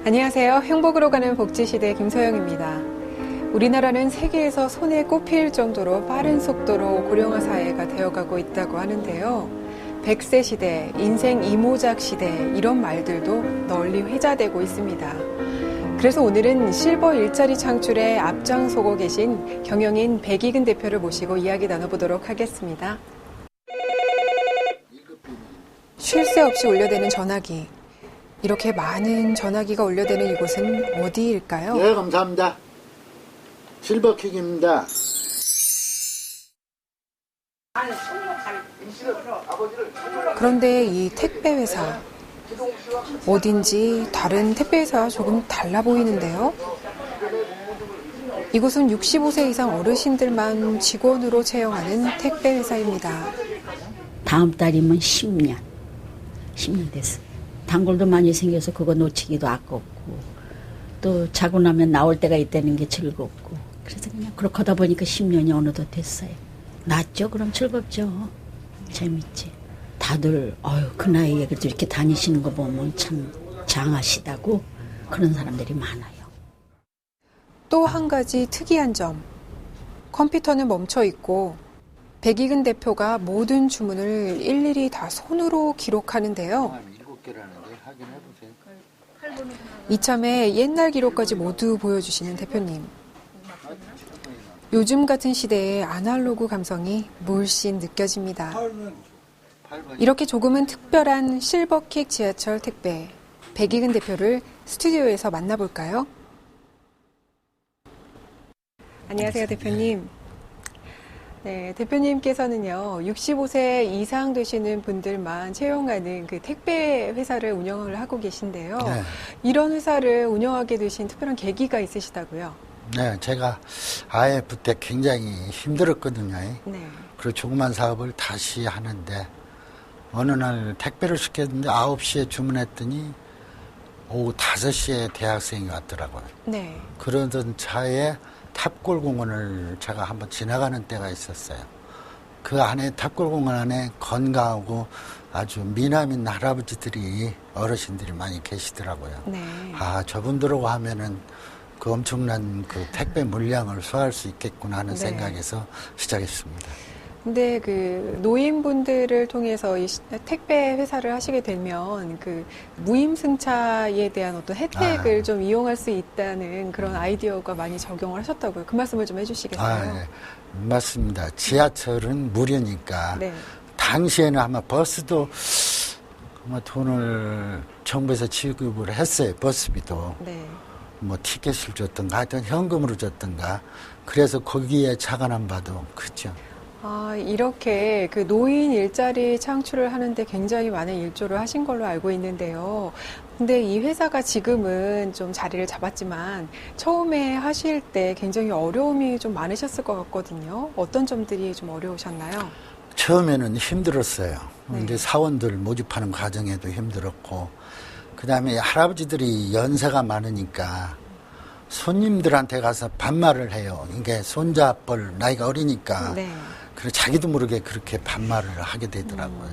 안녕하세요. 행복으로 가는 복지시대 김소영입니다. 우리나라는 세계에서 손에 꼽힐 정도로 빠른 속도로 고령화 사회가 되어가고 있다고 하는데요. 100세 시대, 인생 이모작 시대 이런 말들도 널리 회자되고 있습니다. 그래서 오늘은 실버 일자리 창출에 앞장서고 계신 경영인 백이근 대표를 모시고 이야기 나눠보도록 하겠습니다. 쉴 새 없이 울려대는 전화기. 이렇게 많은 전화기가 울려대는 이곳은 어디일까요? 네, 감사합니다. 실버킥입니다. 그런데 이 택배 회사, 어딘지 다른 택배 회사와 조금 달라 보이는데요. 이곳은 65세 이상 어르신들만 직원으로 채용하는 택배 회사입니다. 다음 달이면 10년 됐어요. 단골도 많이 생겨서 그거 놓치기도 아깝고 또 자고 나면 나올 때가 있다는 게 즐겁고 그래서 그냥 그렇게 하다 보니까 10년이 어느덧 됐어요. 낫죠? 그럼 즐겁죠. 재밌지. 다들 그 나이에 그래도 이렇게 다니시는 거 보면 참 장하시다고 그런 사람들이 많아요. 또 한 가지 특이한 점. 컴퓨터는 멈춰 있고 백이근 대표가 모든 주문을 일일이 다 손으로 기록하는데요. 이참에 옛날 기록까지 모두 보여주시는 대표님. 요즘 같은 시대의 아날로그 감성이 물씬 느껴집니다. 이렇게 조금은 특별한 실버킥 지하철 택배 백이근 대표를 스튜디오에서 만나볼까요? 안녕하세요, 대표님. 네, 대표님께서는요, 65세 이상 되시는 분들만 채용하는 그 택배 회사를 운영을 하고 계신데요. 네. 이런 회사를 운영하게 되신 특별한 계기가 있으시다고요? 네, 제가 IF 때 굉장히 힘들었거든요. 네. 그리고 조그만 사업을 다시 하는데 어느 날 택배를 시켰는데 9시에 주문했더니 오후 5시에 대학생이 왔더라고요. 네. 그러던 차에 탑골공원을 제가 한번 지나가는 때가 있었어요. 그 안에 탑골공원 안에 건강하고 아주 미남인 할아버지들이 어르신들이 많이 계시더라고요. 네. 저분들하고 하면은 그 엄청난 그 택배 물량을 소화할 수 있겠구나 하는 네. 생각에서 시작했습니다. 근데 그 노인분들을 통해서 이 택배 회사를 하시게 되면 그 무임승차에 대한 어떤 혜택을 좀 이용할 수 있다는 그런 아이디어가 많이 적용을 하셨다고요. 그 말씀을 좀 해주시겠어요? 네. 맞습니다. 지하철은 무료니까. 네. 당시에는 아마 버스도 아마 돈을 정부에서 지급을 했어요. 버스비도. 네. 뭐 티켓을 줬던가 하여튼 현금으로 줬던가. 그래서 거기에 착안한 바도 크죠. 이렇게 그 노인 일자리 창출을 하는데 굉장히 많은 일조를 하신 걸로 알고 있는데요. 근데 이 회사가 지금은 좀 자리를 잡았지만 처음에 하실 때 굉장히 어려움이 좀 많으셨을 것 같거든요. 어떤 점들이 좀 어려우셨나요? 처음에는 힘들었어요. 네. 이제 사원들 모집하는 과정에도 힘들었고, 그 다음에 할아버지들이 연세가 많으니까 손님들한테 가서 반말을 해요. 이게 손자뻘 나이가 어리니까. 네. 그래 자기도 모르게 그렇게 반말을 하게 되더라고요.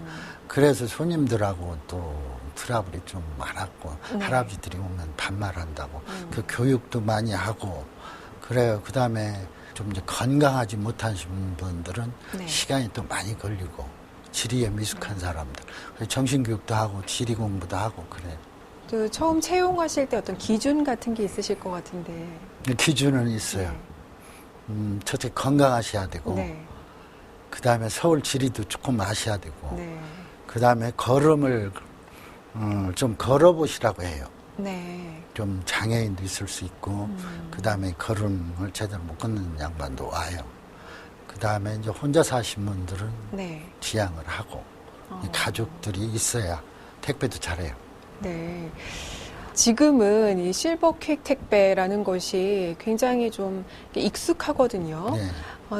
그래서 손님들하고 또 트러블이 좀 많았고 할아버지들이 오면 반말한다고 그 교육도 많이 하고 그래요. 그 다음에 좀 이제 건강하지 못하신 분들은 네. 시간이 또 많이 걸리고 지리에 미숙한 사람들 그래서 정신교육도 하고 지리 공부도 하고 그래요. 그 처음 채용하실 때 어떤 기준 같은 게 있으실 것 같은데. 기준은 있어요. 첫째 건강하셔야 되고 네. 그 다음에 서울 지리도 조금 아셔야 되고 네. 그 다음에 걸음을 좀 걸어보시라고 해요. 네. 좀 장애인도 있을 수 있고 그 다음에 걸음을 제대로 못 걷는 양반도 와요. 그 다음에 이제 혼자 사신 분들은 네. 지양을 하고 가족들이 있어야 택배도 잘해요. 네. 지금은 이 실버퀵 택배라는 것이 굉장히 좀 익숙하거든요. 네.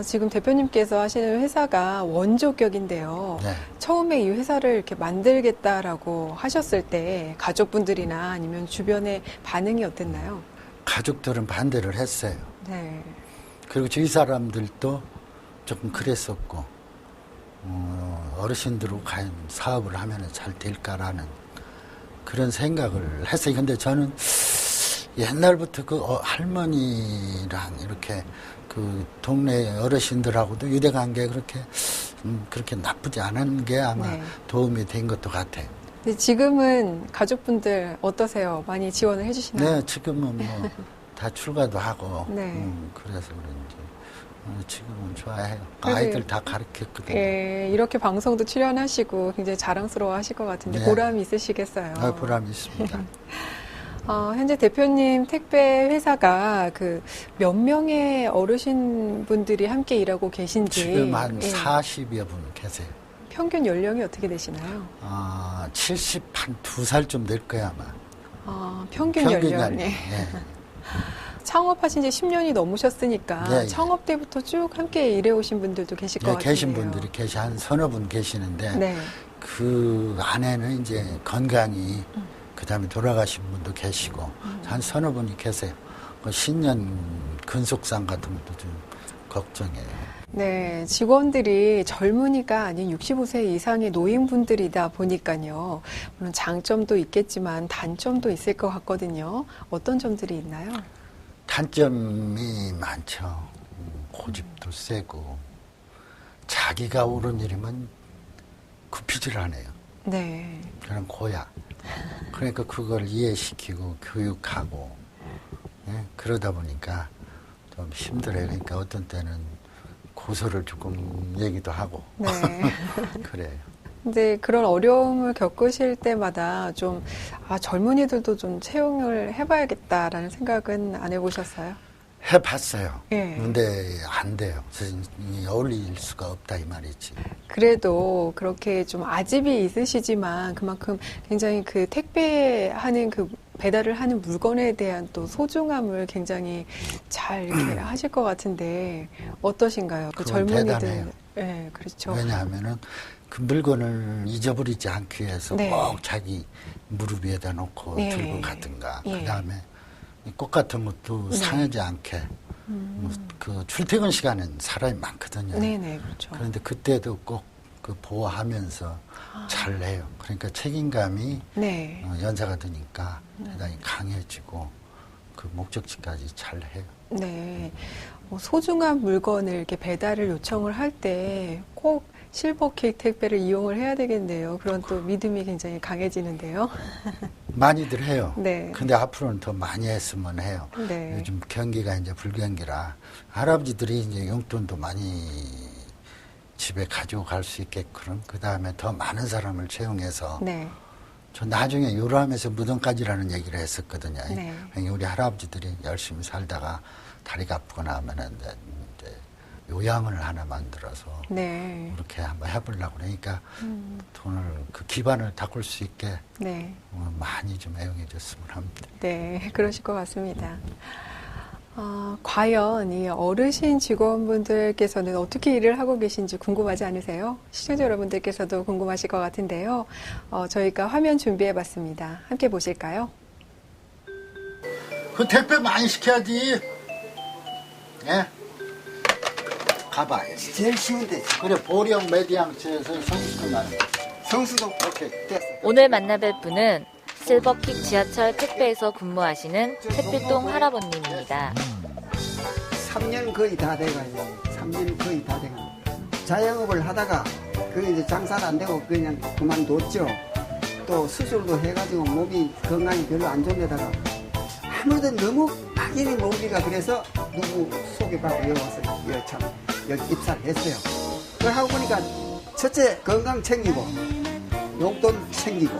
지금 대표님께서 하시는 회사가 원조격인데요. 네. 처음에 이 회사를 이렇게 만들겠다라고 하셨을 때 가족분들이나 아니면 주변의 반응이 어땠나요? 가족들은 반대를 했어요. 네. 그리고 저희 사람들도 조금 그랬었고, 어르신들하고 과연 사업을 하면 잘 될까라는 그런 생각을 했어요. 근데 저는 옛날부터 그 할머니랑 이렇게 그 동네 어르신들하고도 유대관계 그렇게 나쁘지 않은 게 아마 네. 도움이 된 것도 같아요. 근데 지금은 가족분들 어떠세요? 많이 지원을 해주시나요? 네, 지금은 뭐 다 출가도 하고, 네. 그래서 그런지 지금은 좋아해요. 그래도 아이들 다 가르쳤거든요. 예, 이렇게 방송도 출연하시고 굉장히 자랑스러워 하실 것 같은데 네. 보람이 있으시겠어요. 보람이 있습니다. 현재 대표님 택배 회사가 몇 명의 어르신분들이 함께 일하고 계신지 지금 한 예, 40여 분 계세요. 평균 연령이 어떻게 되시나요? 72살쯤 될 거야 아마. 평균 연령. 예. 네. 창업하신 지 10년이 넘으셨으니까 네, 예. 창업 때부터 쭉 함께 일해오신 분들도 계실 것 같아요. 계신 분들이 한 서너 분 계시는데 네. 그 안에는 이제 건강히 그다음에 돌아가신 분도 계시고 한 서너 분이 계세요. 신년 근속상 같은 것도 좀 걱정해요. 네, 직원들이 젊은이가 아닌 65세 이상의 노인분들이다 보니까요. 물론 장점도 있겠지만 단점도 있을 것 같거든요. 어떤 점들이 있나요? 단점이 많죠. 고집도 세고 자기가 옳은 일이면 굽히질 않아요. 네. 그런 고야. 그러니까 그걸 이해시키고 교육하고 그러다 보니까 좀 힘들어요. 그러니까 어떤 때는 고소를 조금 얘기도 하고 네. 그래요. 근데 그런 어려움을 겪으실 때마다 좀, 젊은이들도 좀 채용을 해봐야겠다라는 생각은 안 해보셨어요? 해봤어요. 예. 근데 안 돼요. 어울릴 수가 없다 이 말이지. 그래도 그렇게 좀 아집이 있으시지만 그만큼 굉장히 그 택배하는 배달을 하는 물건에 대한 또 소중함을 굉장히 잘 이렇게 하실 것 같은데 어떠신가요? 그 그건 젊은이들. 대단해요. 네, 그렇죠. 왜냐하면은 그 물건을 잊어버리지 않기 위해서 네. 꼭 자기 무릎 위에다 놓고 예. 들고 가든가 예. 그다음에 꽃 같은 것도 네. 상하지 않게 그 출퇴근 시간은 사람이 많거든요. 네네, 그렇죠. 그런데 그때도 꼭 그 보호하면서 잘 해요. 그러니까 책임감이 네. 연사가 되니까 대단히 강해지고 그 목적지까지 잘 해요. 네. 소중한 물건을 이렇게 배달을 요청을 할 때 꼭 실버킥 택배를 이용을 해야 되겠네요. 그런 또 믿음이 굉장히 강해지는데요. 많이들 해요. 네. 근데 앞으로는 더 많이 했으면 해요. 네. 요즘 경기가 이제 불경기라 할아버지들이 이제 용돈도 많이 집에 가지고 갈 수 있게끔 그 다음에 더 많은 사람을 채용해서 네. 저 나중에 요람에서 무덤까지라는 얘기를 했었거든요. 네. 우리 할아버지들이 열심히 살다가 다리가 아프거나 하면은 이제 요양을 하나 만들어서 네. 그렇게 한번 해보려고 그러니까 돈을 그 기반을 닦을 수 있게 네. 많이 좀 애용해 줬으면 합니다. 네. 그러실 것 같습니다. 과연 이 어르신 직원분들께서는 어떻게 일을 하고 계신지 궁금하지 않으세요? 시청자 여러분들께서도 궁금하실 것 같은데요. 저희가 화면 준비해 봤습니다. 함께 보실까요? 그 택배 많이 시켜야지. 예? 가봐. 제일 쉬운데 그래 보령 메디앙스에서 성수도 나는 성수도 오케이 됐어. 오늘 만나뵐 분은 실버킥 지하철 택배에서 근무하시는 채필동 할아버님입니다. 3년 거의 다 돼가요. 3년 거의 다 돼가. 자영업을 하다가 그 이제 장사가 안 되고 그냥 그만뒀죠. 또 수술도 해가지고 몸이 건강이 별로 안 좋은 데다가 아무래도 너무 막연히 몸이가 그래서 누구 소개받고 여기 와서 여기 입사했어요. 그걸 하고 보니까 첫째 건강 챙기고 용돈 챙기고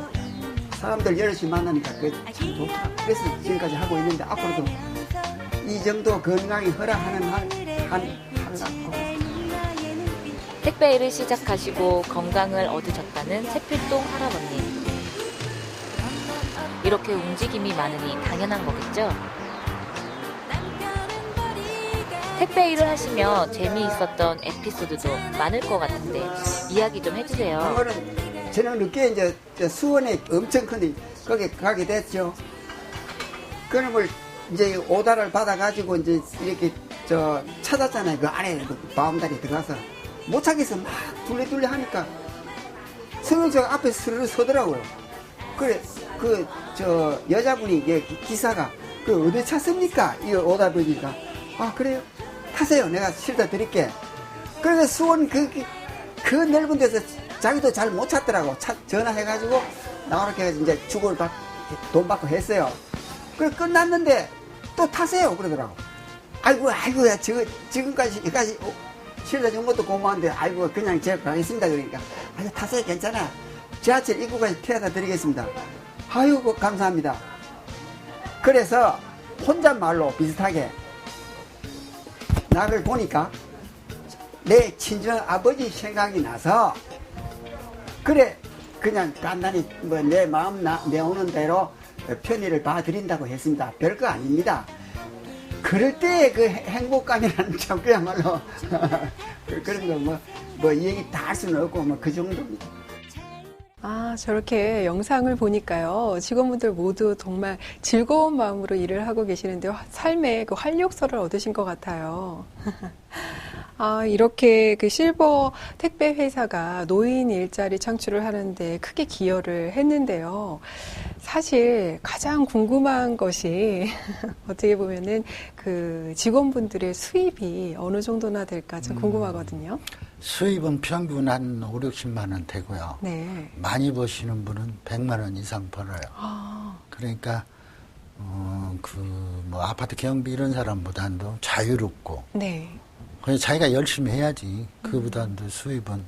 사람들 열심히 만나니까 그게 참 좋다. 그래서 지금까지 하고 있는데 앞으로도 이 정도 건강이 허락하는 한 하려고. 택배 일을 시작하시고 건강을 얻으셨다는 채필동 할아버님. 이렇게 움직임이 많으니 당연한 거겠죠? 택배 일을 하시며 재미있었던 에피소드도 많을 것 같은데 이야기 좀 해주세요. 그거는 저녁 늦게 이제 저 수원에 엄청 큰 거기 가게 됐죠. 그놈을 이제 오다를 받아가지고 이제 이렇게 저 찾았잖아요. 그 안에 그 바운다리 들어가서 못 찾겠어. 막 둘레둘레 하니까 성형석 앞에 스르르 서더라고요. 그래 그 저 여자분이 이게 기사가 그 어디 찾습니까? 이거 오다 보니까 아 그래요? 타세요. 내가 실다 드릴게. 그래서 수원 그 넓은 데서 자기도 잘 못 찾더라고. 전화해가지고 나오렇게 해서 이제 돈 받고 했어요. 그래 끝났는데 또 타세요 그러더라고. 아이고야 지금까지 실다 준 것도 고마운데 아이고 그냥 제가 가겠습니다. 그러니까 아유 타세요 괜찮아. 지하철 입구까지 태워다 드리겠습니다. 아이고 감사합니다. 그래서 혼잣말로 비슷하게 나를 보니까 내 친정 아버지 생각이 나서 그래 그냥 간단히 뭐 내 마음 내오는 대로 편의를 봐드린다고 했습니다. 별거 아닙니다. 그럴 때의 그 행복감이라는 참 그야말로 그런 거 뭐 얘기 다 할 수는 없고 뭐 그 정도입니다. 아, 저렇게 영상을 보니까요. 직원분들 모두 정말 즐거운 마음으로 일을 하고 계시는데 삶의 그 활력소를 얻으신 것 같아요. 아, 이렇게 그 실버 택배 회사가 노인 일자리 창출을 하는데 크게 기여를 했는데요. 사실 가장 궁금한 것이 어떻게 보면은 그 직원분들의 수입이 어느 정도나 될까 좀 궁금하거든요. 수입은 평균 한 5, 60만 원 되고요. 네. 많이 버시는 분은 100만 원 이상 벌어요. 아, 그러니까 뭐 아파트 경비 이런 사람보다도 자유롭고 네. 그냥 자기가 열심히 해야지 그보다도 수입은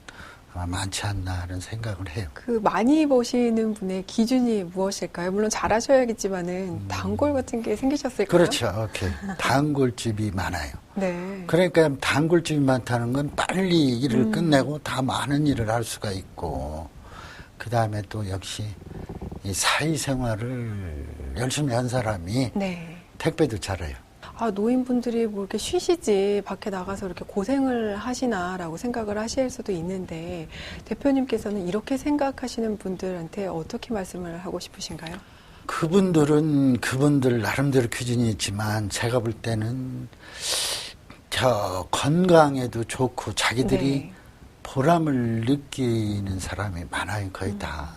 아마 많지 않나 하는 생각을 해요. 그 많이 버시는 분의 기준이 무엇일까요? 물론 잘하셔야겠지만은 단골 같은 게 생기셨을까요? 그렇죠. 오케이. 단골집이 많아요. 네. 그러니까 단골집이 많다는 건 빨리 일을 끝내고 다 많은 일을 할 수가 있고 그 다음에 또 역시 이 사회생활을 열심히 한 사람이 네. 택배도 잘해요. 아, 노인분들이 뭐 이렇게 쉬시지 밖에 나가서 이렇게 고생을 하시나라고 생각을 하실 수도 있는데 대표님께서는 이렇게 생각하시는 분들한테 어떻게 말씀을 하고 싶으신가요? 그분들은 그분들 나름대로 기준이 있지만 제가 볼 때는 저 건강에도 좋고 자기들이 네. 보람을 느끼는 사람이 많아요. 거의 다.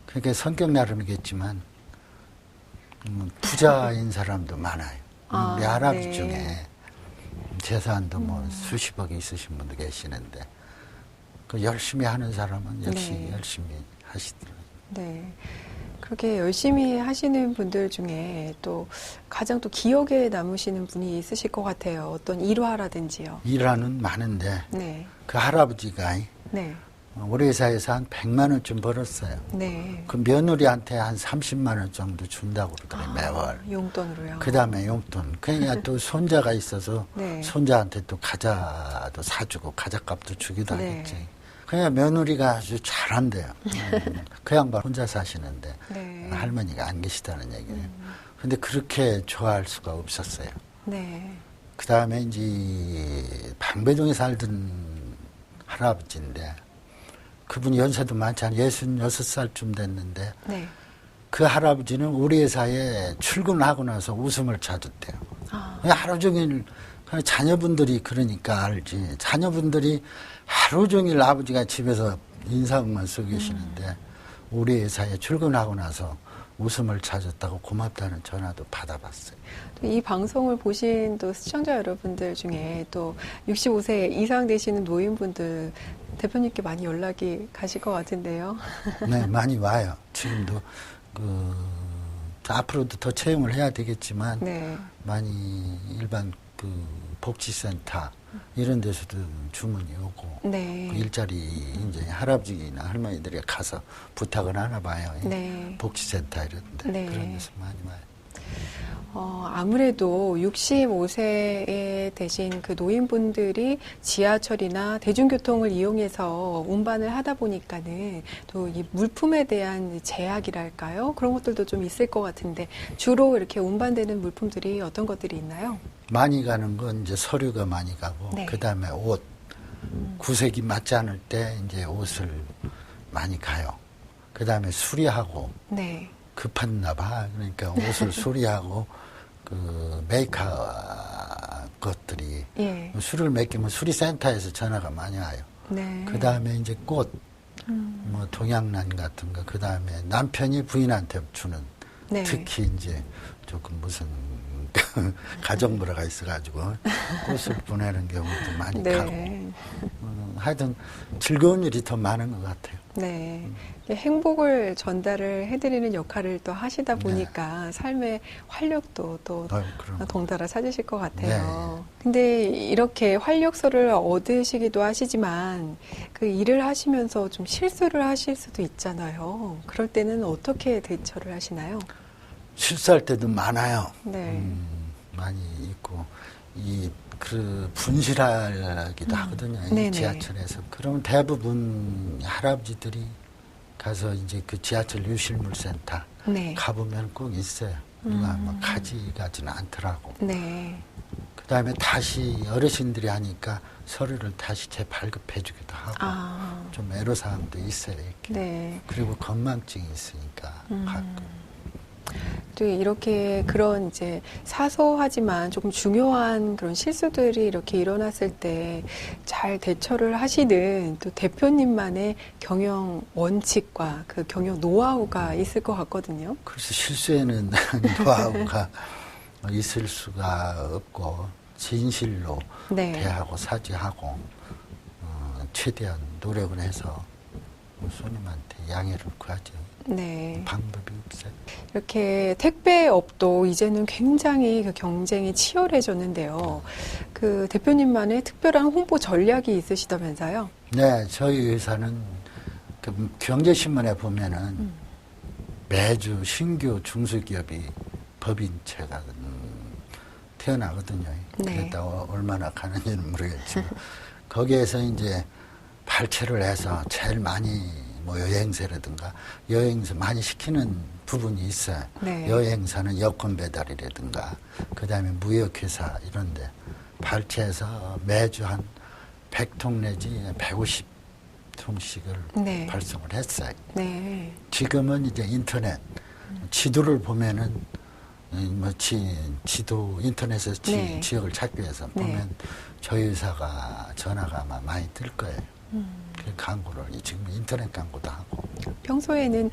그러니까 성격 나름이겠지만 부자인 사람도 많아요. 아, 우리 할아버지 네. 중에 재산도 뭐 수십억이 있으신 분도 계시는데 그 열심히 하는 사람은 역시 네. 열심히 하시더라고요. 네. 그렇게 열심히 하시는 분들 중에 또 가장 또 기억에 남으시는 분이 있으실 것 같아요. 어떤 일화라든지요. 일하는 많은데 네. 그 할아버지가 네. 우리 회사에서 한 100만 원쯤 벌었어요. 네. 그 며느리한테 한 30만 원 정도 준다고 그러더라고요, 매월. 용돈으로요. 그 다음에 용돈. 그러니까 또 손자가 있어서 네. 손자한테 또 과자도 사주고 과자값도 주기도 네. 하겠지. 그냥 며느리가 아주 잘한대요. 그 양반 혼자 사시는데 네. 할머니가 안 계시다는 얘기예요. 근데 그렇게 좋아할 수가 없었어요. 네. 그 다음에 이제 방배동에 살던 할아버지인데 그분이 연세도 많지 않아요. 66살쯤 됐는데 네. 그 할아버지는 우리 회사에 출근하고 나서 웃음을 찾았대요. 아. 하루 종일 그냥 자녀분들이 그러니까 알지. 자녀분들이 하루 종일 아버지가 집에서 인사만 쓰고 계시는데 우리 회사에 출근하고 나서 웃음을 찾았다고 고맙다는 전화도 받아봤어요. 또 이 방송을 보신 또 시청자 여러분들 중에 또 65세 이상 되시는 노인분들 대표님께 많이 연락이 가실 것 같은데요. 네, 많이 와요. 지금도 앞으로도 더 채용을 해야 되겠지만 네. 많이 일반 복지센터 이런 데서도 주문이 오고 네. 그 일자리 이제 할아버지나 할머니들이 가서 부탁을 하나 봐요. 네. 복지센터 이런 데 네. 그런 데서 많이 와요. 아무래도 65세에 되신 그 노인분들이 지하철이나 대중교통을 이용해서 운반을 하다 보니까는 또 이 물품에 대한 제약이랄까요? 그런 것들도 좀 있을 것 같은데 주로 이렇게 운반되는 물품들이 어떤 것들이 있나요? 많이 가는 건 이제 서류가 많이 가고, 네. 그 다음에 옷, 구색이 맞지 않을 때 이제 옷을 많이 가요. 그 다음에 수리하고, 네. 급했나 봐. 그러니까 옷을 수리하고, 그 메이크업 것들이, 예. 술을 맡기면 수리센터에서 전화가 많이 와요. 네. 그 다음에 이제 꽃, 뭐 동양란 같은 거, 그 다음에 남편이 부인한테 주는, 네. 특히 이제 조금 무슨 가정부라가 있어가지고 꽃을 보내는 경우도 많이 네. 가고, 하여튼 즐거운 일이 더 많은 것 같아요. 네. 행복을 전달을 해드리는 역할을 또 하시다 네. 보니까 삶의 활력도 또 그럼. 동달아 찾으실 것 같아요. 근데 이렇게 활력소를 얻으시기도 하시지만 그 일을 하시면서 좀 실수를 하실 수도 있잖아요. 그럴 때는 어떻게 대처를 하시나요? 실수할 때도 많아요. 네. 많이 있고, 분실하기도 하거든요. 이 네네. 지하철에서. 그러면 대부분 할아버지들이 가서 이제 그 지하철 유실물센터 네. 가보면 꼭 있어요. 누가 뭐 가지가지는 않더라고. 네. 그 다음에 다시 어르신들이 하니까 서류를 다시 재발급해주기도 하고, 아. 좀 애로사항도 있어요. 이렇게. 네. 그리고 건망증이 있으니까 가끔. 또 이렇게 그런 이제 사소하지만 조금 중요한 그런 실수들이 이렇게 일어났을 때 잘 대처를 하시는 또 대표님만의 경영 원칙과 그 경영 노하우가 있을 것 같거든요. 그래서 실수에는 노하우가 있을 수가 없고, 진실로 네. 대하고 사죄하고, 최대한 노력을 해서 손님한테 양해를 구하죠. 네. 방법이 없어요. 이렇게 택배업도 이제는 굉장히 그 경쟁이 치열해졌는데요. 그 대표님만의 특별한 홍보 전략이 있으시다면서요? 네, 저희 회사는 그 경제신문에 보면은 매주 신규 중소기업이 법인체가 태어나거든요. 네. 그랬다 얼마나 가는지는 모르겠지만 거기에서 이제 발췌를 해서 제일 많이 뭐 여행사라든가 여행사 많이 시키는 부분이 있어요. 네. 여행사는 여권 배달이라든가 그다음에 무역회사 이런데 발췌해서 매주 한 100통 내지 150통씩을 네. 발송을 했어요. 네. 지금은 이제 인터넷 지도를 보면은 뭐 지도 인터넷에서 네. 지역을 찾기 위해서 네. 보면 저희 회사가 전화가 아마 많이 뜰 거예요. 그 광고를 지금 인터넷 광고도 하고 평소에는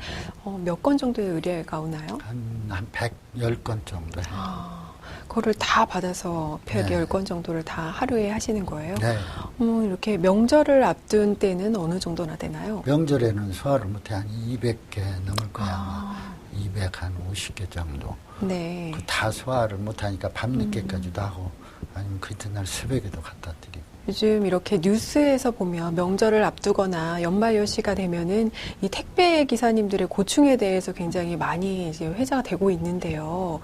몇 건 정도의 의뢰가 오나요? 한 110건 정도 해요. 그거를 다 받아서 110건 정도를 다 하루에 하시는 거예요? 네. 이렇게 명절을 앞둔 때는 어느 정도나 되나요? 명절에는 소화를 못해 한 200개 넘을 거야 아마. 250개 정도. 네. 그 다 소화를 못하니까 밤늦게까지도 하고 아니면 그 이튿날 새벽에도 갖다 드리고. 요즘 이렇게 뉴스에서 보면 명절을 앞두거나 연말연시가 되면은 이 택배 기사님들의 고충에 대해서 굉장히 많이 이제 회자가 되고 있는데요.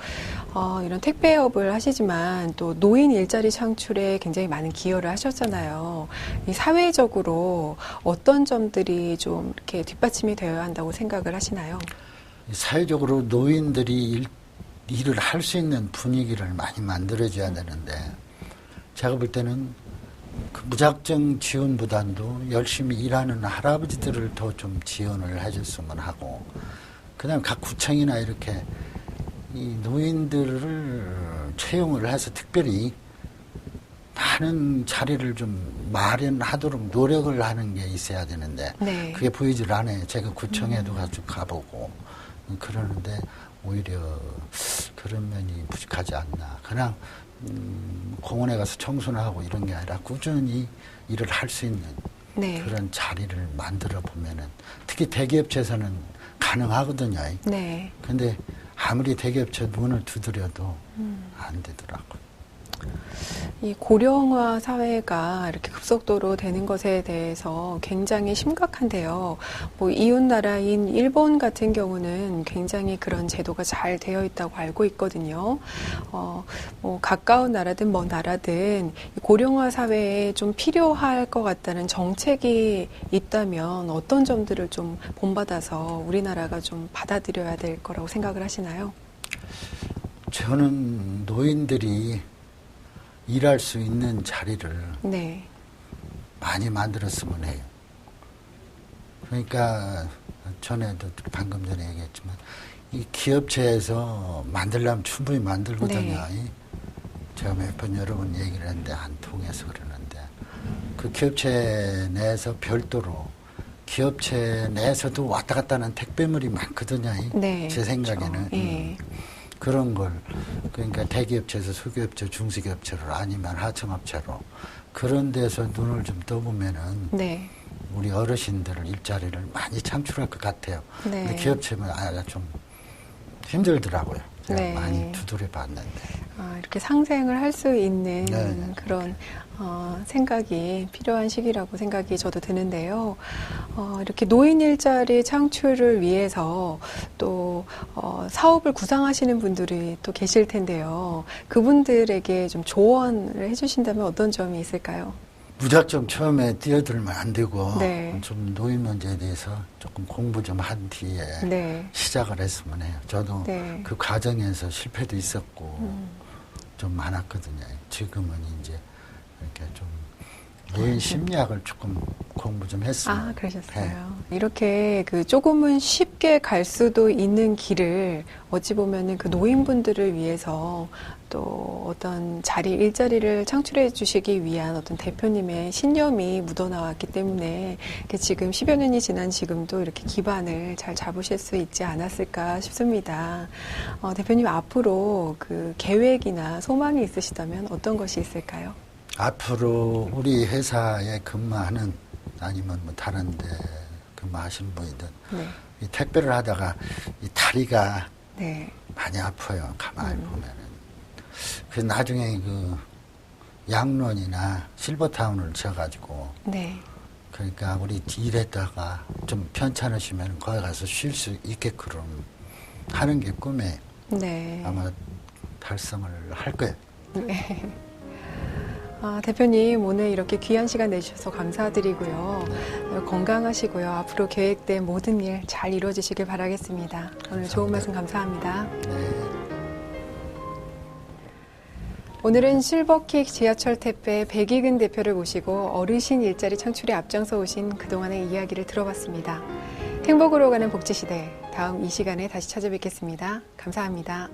이런 택배업을 하시지만 또 노인 일자리 창출에 굉장히 많은 기여를 하셨잖아요. 이 사회적으로 어떤 점들이 좀 이렇게 뒷받침이 되어야 한다고 생각을 하시나요? 사회적으로 노인들이 일을 할 수 있는 분위기를 많이 만들어줘야 되는데 제가 볼 때는 그 무작정 지원보다도 열심히 일하는 할아버지들을 더 좀 지원을 해줬으면 하고 그다음에 각 구청이나 이렇게 이 노인들을 채용을 해서 특별히 많은 자리를 좀 마련하도록 노력을 하는 게 있어야 되는데 네. 그게 보이질 않아요. 제가 구청에도 가보고 그러는데 오히려 그런 면이 부족하지 않나. 그냥 공원에 가서 청소나 하고 이런 게 아니라 꾸준히 일을 할 수 있는 네. 그런 자리를 만들어 보면은 특히 대기업체에서는 가능하거든요. 네. 근데 아무리 대기업체 문을 두드려도 안 되더라고요. 이 고령화 사회가 이렇게 급속도로 되는 것에 대해서 굉장히 심각한데요. 뭐 이웃 나라인 일본 같은 경우는 굉장히 그런 제도가 잘 되어 있다고 알고 있거든요. 뭐 가까운 나라든 먼 나라든 고령화 사회에 좀 필요할 것 같다는 정책이 있다면 어떤 점들을 좀 본받아서 우리나라가 좀 받아들여야 될 거라고 생각을 하시나요? 저는 노인들이 일할 수 있는 자리를 네. 많이 만들었으면 해요. 그러니까 전에도 방금 전에 얘기했지만 이 기업체에서 만들려면 충분히 만들거든요. 네. 제가 몇 번 여러 번 얘기를 했는데 안 통해서 그러는데 그 기업체 내에서 별도로 기업체 내에서도 왔다 갔다 하는 택배물이 많거든요. 네. 제 생각에는. 그렇죠. 예. 그런 걸 그러니까 대기업체에서 소기업체, 중소기업체로 아니면 하청업체로 그런 데서 눈을 좀 떠보면은 네. 우리 어르신들 일자리를 많이 창출할 것 같아요. 네. 근데 기업체는 좀 힘들더라고요. 제가 네. 많이 두드려 봤는데. 이렇게 상생을 할 수 있는 네. 그런 생각이 필요한 시기라고 생각이 저도 드는데요. 이렇게 노인 일자리 창출을 위해서 또 사업을 구상하시는 분들이 또 계실 텐데요. 그분들에게 좀 조언을 해주신다면 어떤 점이 있을까요? 무작정 처음에 뛰어들면 안 되고 네. 좀 노인 문제에 대해서 조금 공부 좀 한 뒤에 네. 시작을 했으면 해요. 저도 네. 그 과정에서 실패도 있었고 좀 많았거든요. 지금은 이제 이렇게 좀 노인 심리학을 조금 공부 좀 했으면. 그러셨어요. 이렇게 그 조금은 쉽게 갈 수도 있는 길을 어찌 보면은 그 노인분들을 위해서 또 어떤 일자리를 창출해 주시기 위한 어떤 대표님의 신념이 묻어나왔기 때문에 지금 10여 년이 지난 지금도 이렇게 기반을 잘 잡으실 수 있지 않았을까 싶습니다. 대표님 앞으로 그 계획이나 소망이 있으시다면 어떤 것이 있을까요? 앞으로 우리 회사에 근무하는 아니면 뭐 다른 데 근무하시는 분이든 네. 이 택배를 하다가 이 다리가 네. 많이 아파요. 가만히 보면은. 그래서 나중에 그 양론이나 실버타운을 지어가지고 네. 그러니까 우리 일했다가 좀 편찮으시면 거기 가서 쉴 수 있게끔 하는 게 꿈이에요. 네. 아마 달성을 할 거예요. 네. 대표님 오늘 이렇게 귀한 시간 내주셔서 감사드리고요. 건강하시고요. 앞으로 계획된 모든 일 잘 이루어지시길 바라겠습니다. 오늘 좋은 말씀 감사합니다. 네. 오늘은 실버킥 지하철 택배 백익은 대표를 모시고 어르신 일자리 창출에 앞장서 오신 그동안의 이야기를 들어봤습니다. 행복으로 가는 복지시대, 다음 이 시간에 다시 찾아뵙겠습니다. 감사합니다.